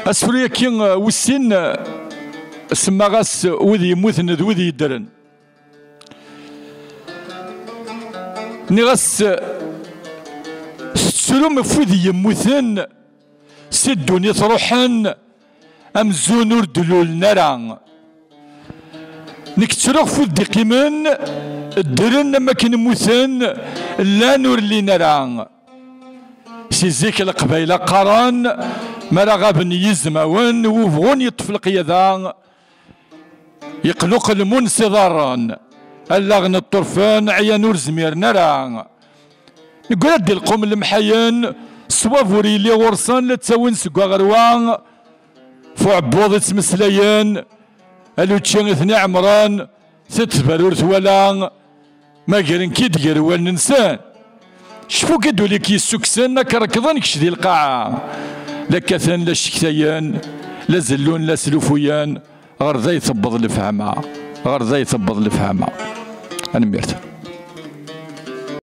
اسفريا كي وسين سما غاس وذي يموتن ذ وذي يدرن ني غاس سلوم فوذي يموتن سدوني تروحن امزون وردلول نران نكتروغ فوذي قيمن الدرن ما كان موثن لا نور اللي نران سيزيك القبيله قران ما رغب يزماون وفغون يطفلق يذا يقلق المنصدران اللغن الطرفان عيا نور زمير نرى نقول ادي القوم المحيان صوافوري لي غرسان لا تساوين سكوا غروان فو عبوض تمسليان الوتشان اثني عمران ستبرور ثوالان ما قرن كي دير والنسان شفو كدو لك يسكسن كركضن كش دي القاعة لا كثان لا شكتيان لا زلون لا سلوفيان غير ذا يثبض الفهمة غير ذا يثبض الفهمة أنا ميرت